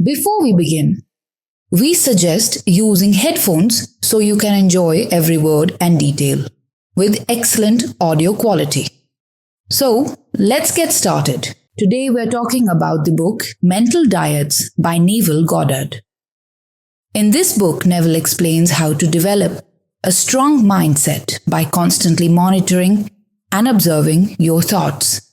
Before we begin, we suggest using headphones so you can enjoy every word and detail with excellent audio quality. So, let's get started. Today we're talking about the book Mental Diets by Neville Goddard. In this book, Neville explains how to develop a strong mindset by constantly monitoring and observing your thoughts.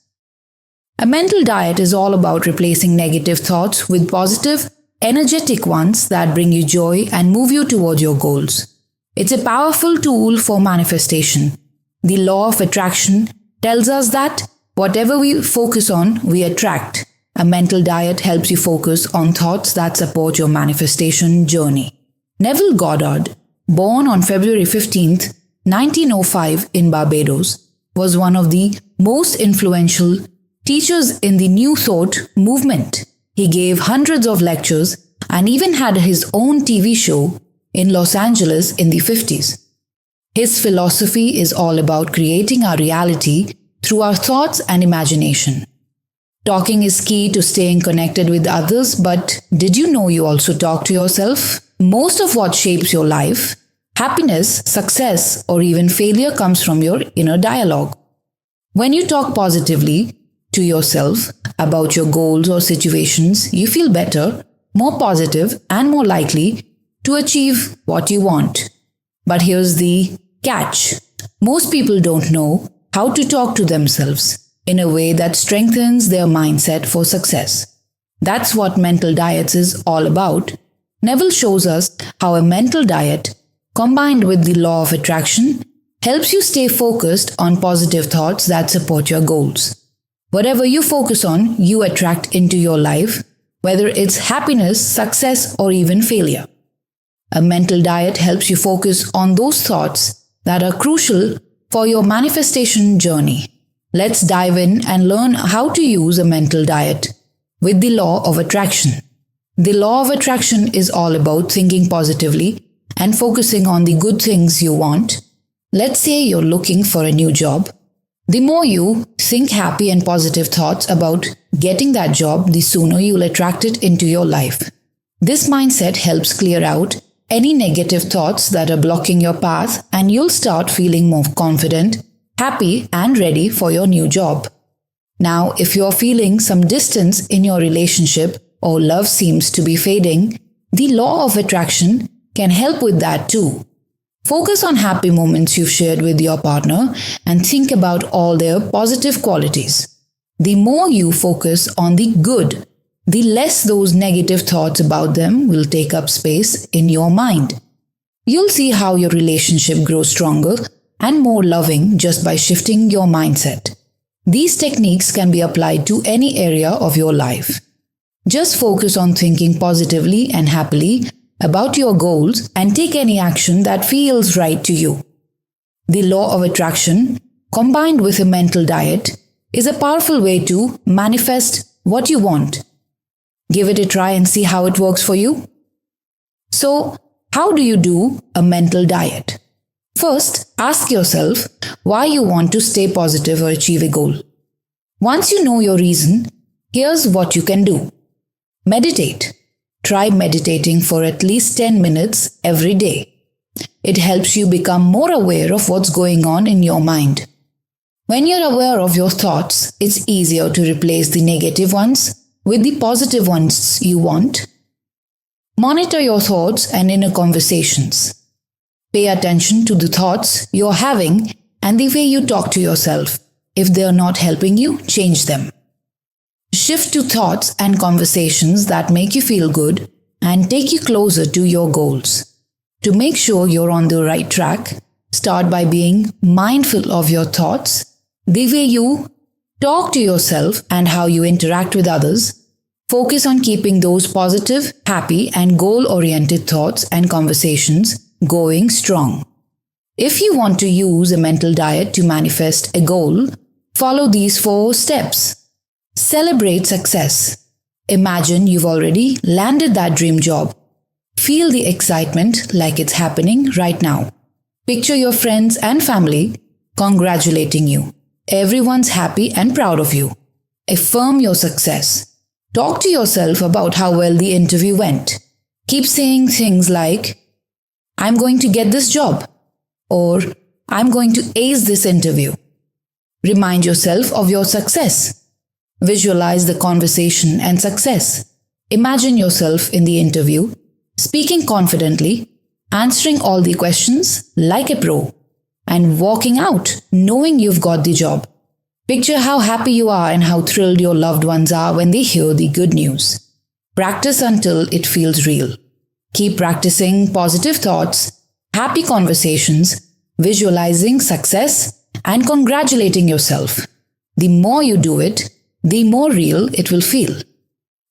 A mental diet is all about replacing negative thoughts with positive, energetic ones that bring you joy and move you toward your goals. It's a powerful tool for manifestation. The law of attraction tells us that whatever we focus on, we attract. A mental diet helps you focus on thoughts that support your manifestation journey. Neville Goddard, born on February 15th, 1905 in Barbados, was one of the most influential teachers in the New Thought movement. He gave hundreds of lectures and even had his own TV show in Los Angeles in the 50s. His philosophy is all about creating our reality through our thoughts and imagination. Talking is key to staying connected with others, but did you know you also talk to yourself? Most of what shapes your life, happiness, success, or even failure comes from your inner dialogue. When you talk positively to yourself about your goals or situations, you feel better, more positive, and more likely to achieve what you want. But here's the catch. Most people don't know how to talk to themselves in a way that strengthens their mindset for success. That's what mental diets is all about. Neville shows us how a mental diet, combined with the law of attraction, helps you stay focused on positive thoughts that support your goals. Whatever you focus on, you attract into your life, whether it's happiness, success, or even failure. A mental diet helps you focus on those thoughts that are crucial for your manifestation journey. Let's dive in and learn how to use a mental diet with the law of attraction. The law of attraction is all about thinking positively and focusing on the good things you want. Let's say you're looking for a new job. The more you think happy and positive thoughts about getting that job, the sooner you'll attract it into your life. This mindset helps clear out any negative thoughts that are blocking your path, and you'll start feeling more confident, happy, and ready for your new job. Now, if you're feeling some distance in your relationship or love seems to be fading, the law of attraction can help with that too. Focus on happy moments you've shared with your partner and think about all their positive qualities. The more you focus on the good, the less those negative thoughts about them will take up space in your mind. You'll see how your relationship grows stronger and more loving just by shifting your mindset. These techniques can be applied to any area of your life. Just focus on thinking positively and happily about your goals and take any action that feels right to you. The law of attraction, combined with a mental diet, is a powerful way to manifest what you want. Give it a try and see how it works for you. So, how do you do a mental diet? First, ask yourself why you want to stay positive or achieve a goal. Once you know your reason, here's what you can do. Meditate. Try meditating for at least 10 minutes every day. It helps you become more aware of what's going on in your mind. When you're aware of your thoughts, it's easier to replace the negative ones with the positive ones you want. Monitor your thoughts and inner conversations. Pay attention to the thoughts you're having and the way you talk to yourself. If they're not helping you, change them. Shift to thoughts and conversations that make you feel good and take you closer to your goals. To make sure you're on the right track, start by being mindful of your thoughts, the way you talk to yourself, and how you interact with others. Focus on keeping those positive, happy, and goal-oriented thoughts and conversations going strong. If you want to use a mental diet to manifest a goal, follow these 4 steps. Celebrate success. Imagine you've already landed that dream job. Feel the excitement like it's happening right now. Picture your friends and family congratulating you. Everyone's happy and proud of you. Affirm your success. Talk to yourself about how well the interview went. Keep saying things like, I'm going to get this job, or I'm going to ace this interview. Remind yourself of your success. Visualize the conversation and success. Imagine yourself in the interview, speaking confidently, answering all the questions like a pro, and walking out knowing you've got the job. Picture how happy you are and how thrilled your loved ones are when they hear the good news. Practice until it feels real. Keep practicing positive thoughts, happy conversations, visualizing success, and congratulating yourself. The more you do it, the more real it will feel.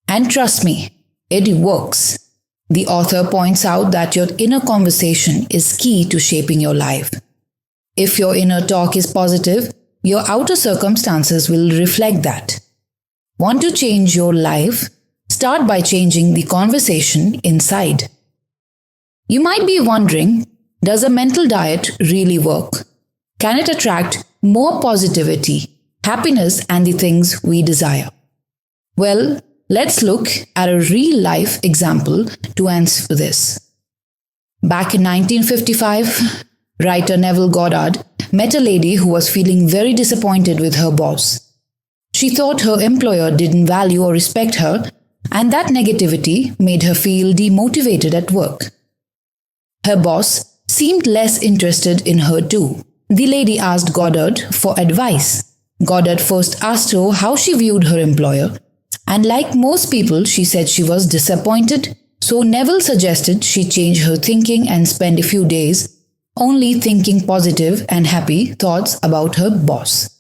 And trust me, it works. The author points out that your inner conversation is key to shaping your life. If your inner talk is positive, your outer circumstances will reflect that. Want to change your life? Start by changing the conversation inside. You might be wondering, does a mental diet really work? Can it attract more positivity, happiness, and the things we desire? Well, let's look at a real-life example to answer this. Back in 1955, writer Neville Goddard met a lady who was feeling very disappointed with her boss. She thought her employer didn't value or respect her, and that negativity made her feel demotivated at work. Her boss seemed less interested in her too. The lady asked Goddard for advice. Goddard first asked her how she viewed her employer, and like most people, she said she was disappointed. So Neville suggested she change her thinking and spend a few days only thinking positive and happy thoughts about her boss.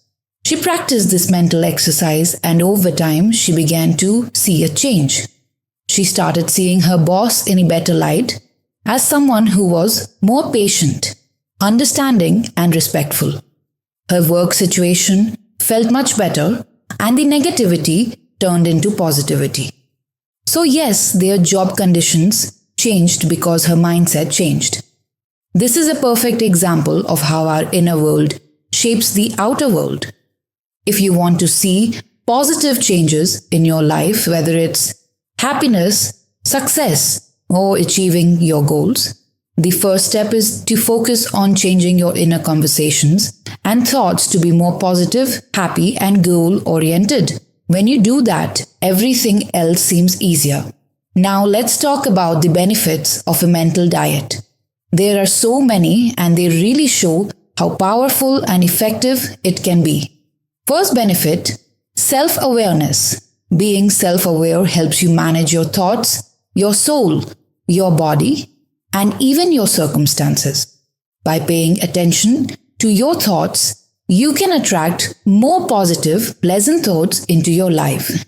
She practiced this mental exercise, and over time she began to see a change. She started seeing her boss in a better light, as someone who was more patient, understanding, and respectful. Her work situation felt much better, and the negativity turned into positivity. So yes, their job conditions changed because her mindset changed. This is a perfect example of how our inner world shapes the outer world. If you want to see positive changes in your life, whether it's happiness, success, or achieving your goals, the first step is to focus on changing your inner conversations and thoughts to be more positive, happy, and goal-oriented. When you do that, everything else seems easier. Now let's talk about the benefits of a mental diet. There are so many, and they really show how powerful and effective it can be. First benefit, self-awareness. Being self-aware helps you manage your thoughts, your soul, your body, and even your circumstances. By paying attention to your thoughts, you can attract more positive, pleasant thoughts into your life.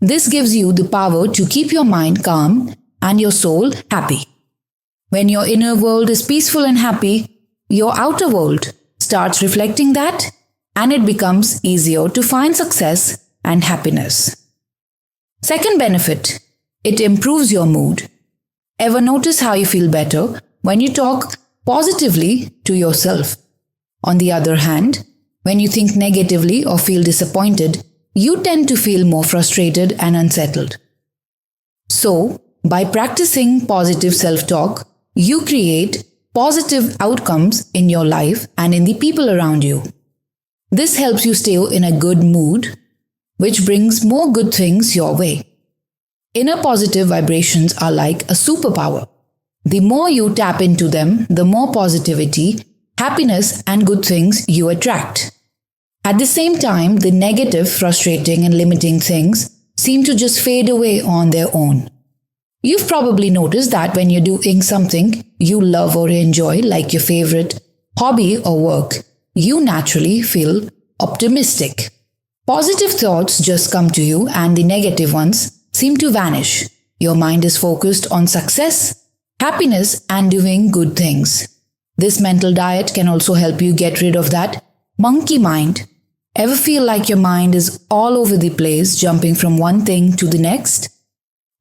This gives you the power to keep your mind calm and your soul happy. When your inner world is peaceful and happy, your outer world starts reflecting that, and it becomes easier to find success and happiness. Second benefit, it improves your mood. Ever notice how you feel better when you talk positively to yourself? On the other hand, when you think negatively or feel disappointed, you tend to feel more frustrated and unsettled. So, by practicing positive self-talk, you create positive outcomes in your life and in the people around you. This helps you stay in a good mood, which brings more good things your way. Inner positive vibrations are like a superpower. The more you tap into them, the more positivity, happiness, and good things you attract. At the same time, the negative, frustrating, and limiting things seem to just fade away on their own. You've probably noticed that when you're doing something you love or enjoy, like your favorite hobby or work, you naturally feel optimistic. Positive thoughts just come to you, and the negative ones seem to vanish. Your mind is focused on success, happiness, and doing good things. This mental diet can also help you get rid of that monkey mind. Ever feel like your mind is all over the place, jumping from one thing to the next?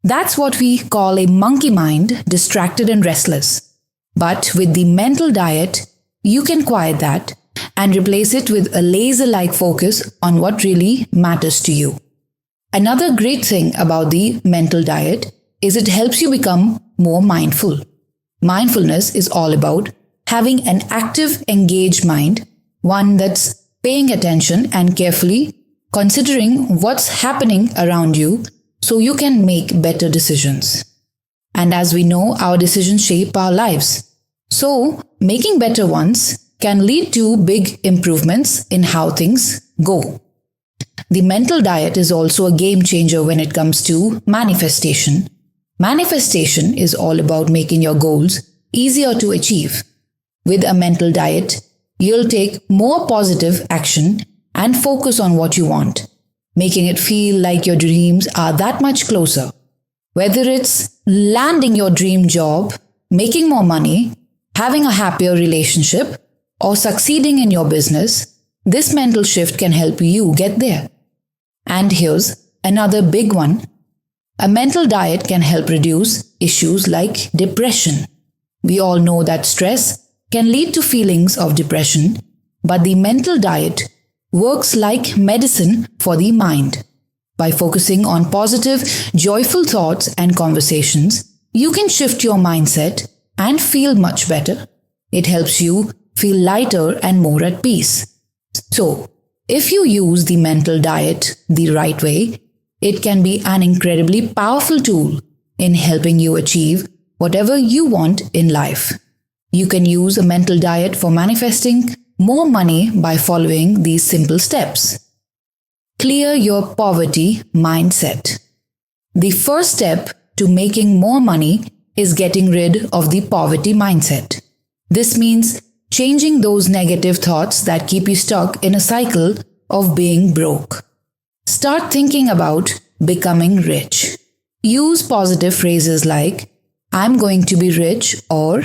That's what we call a monkey mind, distracted and restless. But with the mental diet, you can quiet that and replace it with a laser-like focus on what really matters to you. Another great thing about the mental diet is it helps you become more mindful. Mindfulness is all about having an active, engaged mind, one that's paying attention and carefully considering what's happening around you so you can make better decisions. And as we know, our decisions shape our lives. So, making better ones can lead to big improvements in how things go. The mental diet is also a game changer when it comes to manifestation. Manifestation is all about making your goals easier to achieve. With a mental diet, you'll take more positive action and focus on what you want, making it feel like your dreams are that much closer. Whether it's landing your dream job, making more money, having a happier relationship, or succeeding in your business, this mental shift can help you get there. And here's another big one. A mental diet can help reduce issues like depression. We all know that stress can lead to feelings of depression, but the mental diet works like medicine for the mind. By focusing on positive, joyful thoughts and conversations, you can shift your mindset and feel much better. It helps you feel lighter and more at peace. So, if you use the mental diet the right way, it can be an incredibly powerful tool in helping you achieve whatever you want in life. You can use a mental diet for manifesting more money by following these simple steps. Clear your poverty mindset. The first step to making more money is getting rid of the poverty mindset. This means changing those negative thoughts that keep you stuck in a cycle of being broke. Start thinking about becoming rich. Use positive phrases like, I'm going to be rich or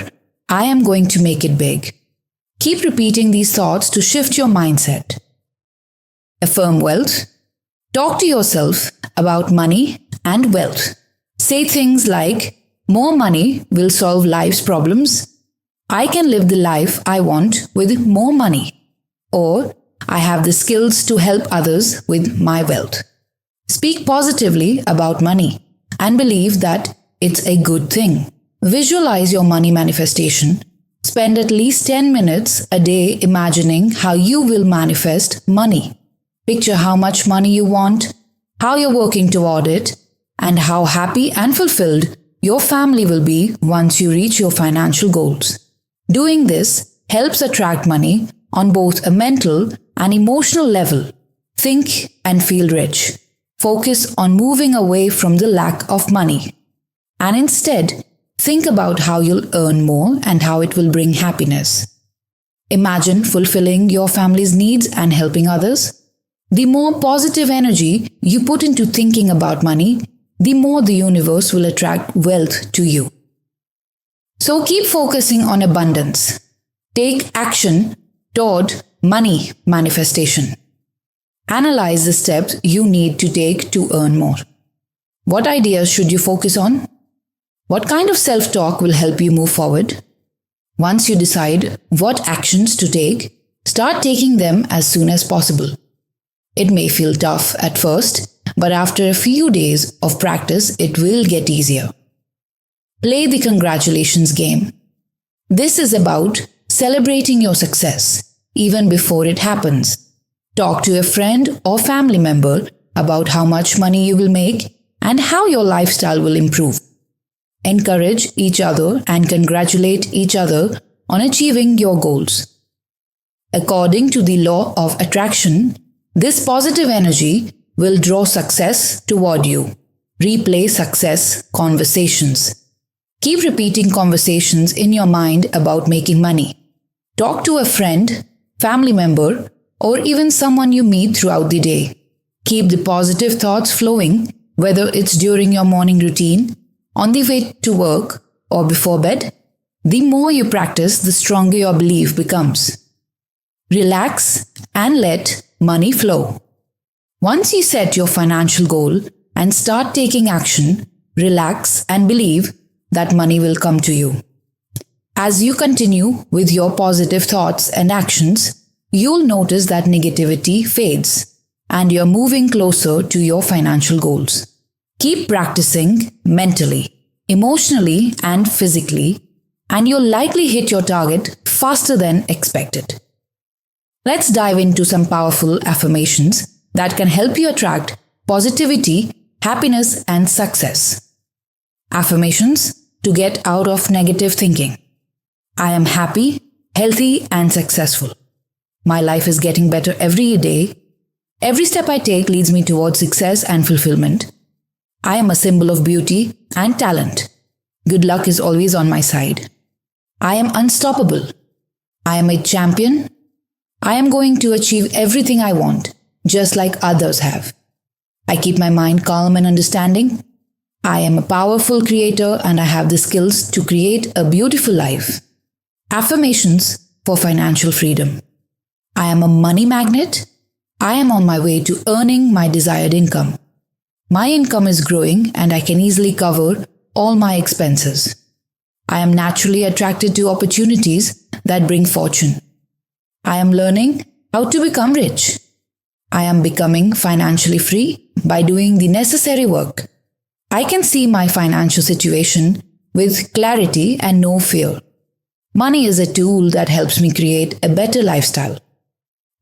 I am going to make it big. Keep repeating these thoughts to shift your mindset. Affirm wealth. Talk to yourself about money and wealth. Say things like, more money will solve life's problems. I can live the life I want with more money. Or, I have the skills to help others with my wealth. Speak positively about money and believe that it's a good thing. Visualize your money manifestation. Spend at least 10 minutes a day imagining how you will manifest money. Picture how much money you want, how you're working toward it, and how happy and fulfilled your family will be once you reach your financial goals. Doing this helps attract money on both a mental and emotional level. Think and feel rich. Focus on moving away from the lack of money. And instead, think about how you'll earn more and how it will bring happiness. Imagine fulfilling your family's needs and helping others. The more positive energy you put into thinking about money, the more the universe will attract wealth to you. So keep focusing on abundance. Take action toward money manifestation. Analyze the steps you need to take to earn more. What ideas should you focus on? What kind of self-talk will help you move forward? Once you decide what actions to take, start taking them as soon as possible. It may feel tough at first, but after a few days of practice, it will get easier. Play the congratulations game. This is about celebrating your success, even before it happens. Talk to a friend or family member about how much money you will make and how your lifestyle will improve. Encourage each other and congratulate each other on achieving your goals. According to the law of attraction, this positive energy will draw success toward you. Replay success conversations. Keep repeating conversations in your mind about making money. Talk to a friend, family member, or even someone you meet throughout the day. Keep the positive thoughts flowing, whether it's during your morning routine, on the way to work, or before bed. The more you practice, the stronger your belief becomes. Relax and let money flow. Once you set your financial goal and start taking action, relax and believe that money will come to you. As you continue with your positive thoughts and actions, you'll notice that negativity fades. and you're moving closer to your financial goals. Keep practicing mentally, emotionally, and physically, and you'll likely hit your target faster than expected. Let's dive into some powerful affirmations that can help you attract positivity, happiness, and success. Affirmations to get out of negative thinking. I am happy, healthy, and successful. My life is getting better every day. Every step I take leads me towards success and fulfillment. I am a symbol of beauty and talent. Good luck is always on my side. I am unstoppable. I am a champion. I am going to achieve everything I want, just like others have. I keep my mind calm and understanding. I am a powerful creator and I have the skills to create a beautiful life. Affirmations for financial freedom. I am a money magnet. I am on my way to earning my desired income. My income is growing and I can easily cover all my expenses. I am naturally attracted to opportunities that bring fortune. I am learning how to become rich. I am becoming financially free by doing the necessary work. I can see my financial situation with clarity and no fear. Money is a tool that helps me create a better lifestyle.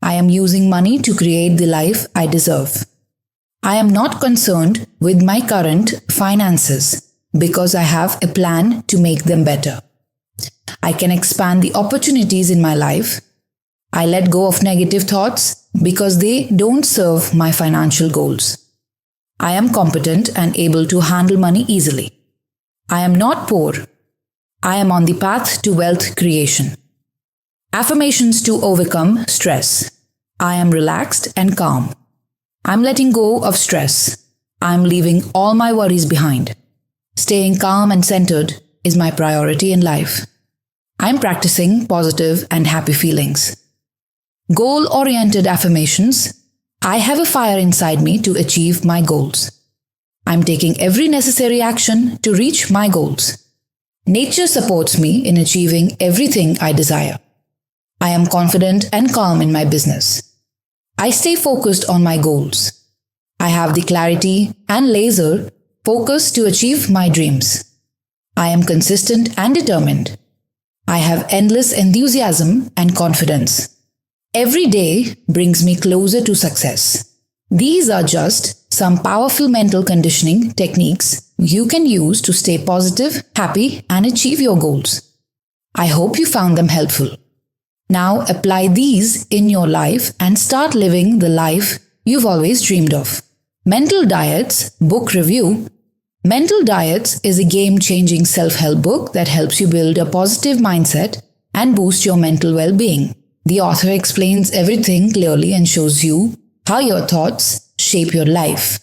I am using money to create the life I deserve. I am not concerned with my current finances because I have a plan to make them better. I can expand the opportunities in my life. I let go of negative thoughts because they don't serve my financial goals. I am competent and able to handle money easily. I am not poor. I am on the path to wealth creation. Affirmations to overcome stress. I am relaxed and calm. I'm letting go of stress. I'm leaving all my worries behind. Staying calm and centered is my priority in life. I'm practicing positive and happy feelings. Goal-oriented affirmations. I have a fire inside me to achieve my goals. I'm taking every necessary action to reach my goals. Nature supports me in achieving everything I desire. I am confident and calm in my business. I stay focused on my goals. I have the clarity and laser focus to achieve my dreams. I am consistent and determined. I have endless enthusiasm and confidence. Every day brings me closer to success. These are just some powerful mental conditioning techniques you can use to stay positive, happy, and achieve your goals. I hope you found them helpful. Now apply these in your life and start living the life you've always dreamed of. Mental Diets Book Review. Mental Diets is a game-changing self-help book that helps you build a positive mindset and boost your mental well-being. The author explains everything clearly and shows you how your thoughts shape your life.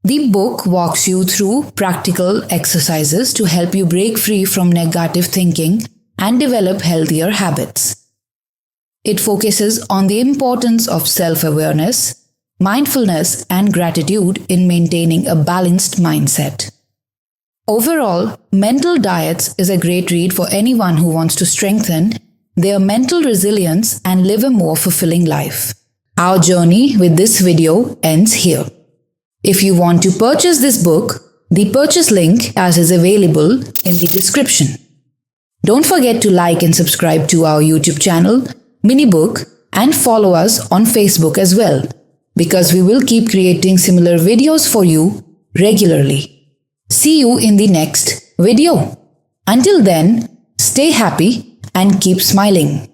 The book walks you through practical exercises to help you break free from negative thinking and develop healthier habits. It focuses on the importance of self-awareness, mindfulness, and gratitude in maintaining a balanced mindset. Overall, Mental Diets is a great read for anyone who wants to strengthen their mental resilience and live a more fulfilling life. Our journey with this video ends here. If you want to purchase this book, the purchase link is available in the description. Don't forget to like and subscribe to our YouTube channel, Minibook, and follow us on Facebook as well, because we will keep creating similar videos for you regularly. See you in the next video. Until then, stay happy and keep smiling.